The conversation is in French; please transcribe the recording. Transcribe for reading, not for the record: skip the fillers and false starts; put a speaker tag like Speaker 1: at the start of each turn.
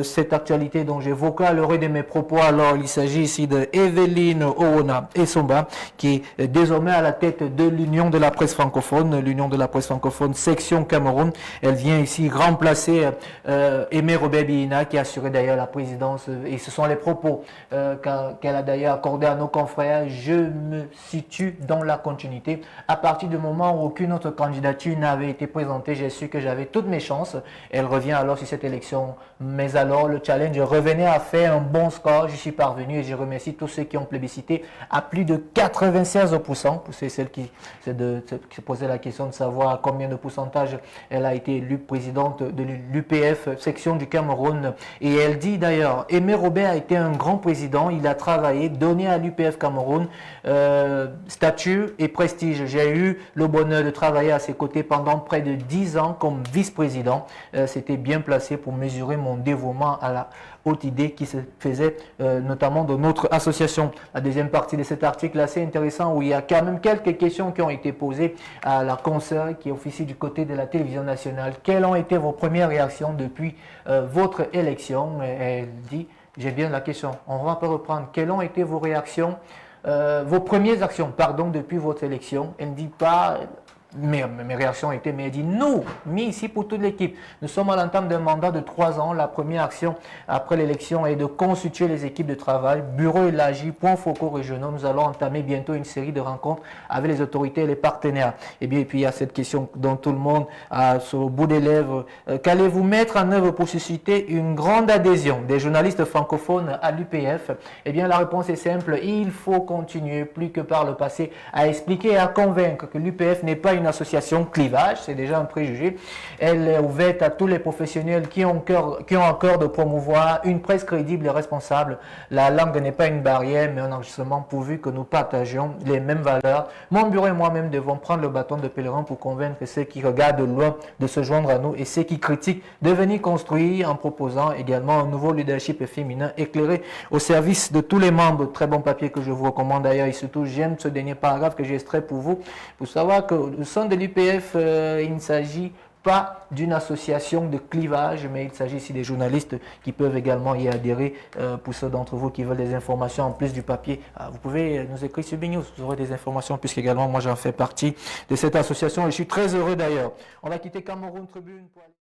Speaker 1: cette actualité dont j'évoquais à l'orée de mes propos. Alors, il s'agit ici de Evelyne Owona Essomba, qui est désormais à la tête de l'Union de la presse francophone, l'Union de la presse francophone section Cameroun. Elle vient ici remplacer Aimé Robert Biyina, qui a assuré d'ailleurs la présidence, et ce sont les propos qu'elle a d'ailleurs accordés à nos confrères. Je me situe dans la continuité. À partir du moment où aucune autre candidature n'avait été présentée, j'ai su que j'avais toutes mes chances. Elle revient alors sur cette élection, mais alors le challenge revenait à faire un bon score. Je suis parvenu et je remercie tous ceux qui ont plébiscité à plus de 96%. C'est celle qui se posait la question de savoir à combien de pourcentage elle a été élue présidente de l'UPF section du Cameroun. Et elle dit d'ailleurs, Aimé Robert a été un grand président, il a travaillé, donné à l'UPF Cameroun statut et prestige. J'ai eu le bonheur de travailler à ses côtés pendant près de 10 ans comme vice-président. C'était bien placé pour mesurer mon dévouement à la haute idée qui se faisait notamment de notre association. La deuxième partie de cet article assez intéressant où il y a quand même quelques questions qui ont été posées à la consoeur qui officie du côté de la télévision nationale. Quelles ont été vos premières réactions depuis votre élection? Elle dit, j'ai bien la question, on va pas reprendre. Quelles ont été vos réactions, vos premières actions, pardon, depuis votre élection? Elle ne dit pas... Mes réactions étaient, mais elle dit, nous, mis ici pour toute l'équipe, nous sommes à l'entame d'un mandat de 3 ans. La première action après l'élection est de constituer les équipes de travail, bureau élargi, points focaux régionaux. Nous allons entamer bientôt une série de rencontres avec les autorités et les partenaires. Et puis il y a cette question dont tout le monde a sur le bout des lèvres. Qu'allez-vous mettre en œuvre pour susciter une grande adhésion des journalistes francophones à l'UPF? Eh bien, la réponse est simple. Il faut continuer, plus que par le passé, à expliquer et à convaincre que l'UPF n'est pas une association clivage, c'est déjà un préjugé. Elle est ouverte à tous les professionnels qui ont à cœur de promouvoir une presse crédible et responsable. La langue n'est pas une barrière, mais un enregistrement pourvu que nous partagions les mêmes valeurs. Mon bureau et moi-même devons prendre le bâton de pèlerin pour convaincre ceux qui regardent de loin de se joindre à nous et ceux qui critiquent de venir construire en proposant également un nouveau leadership féminin éclairé au service de tous les membres. Très bon papier que je vous recommande d'ailleurs et surtout j'aime ce dernier paragraphe que j'ai extrait pour vous, pour savoir que au sein de l'UPF, il ne s'agit pas d'une association de clivage, mais il s'agit ici des journalistes qui peuvent également y adhérer. Pour ceux d'entre vous qui veulent des informations en plus du papier, vous pouvez nous écrire sur BNews, vous aurez des informations puisqu'également moi j'en fais partie de cette association et je suis très heureux d'ailleurs. On va quitter Cameroun Tribune pour aller...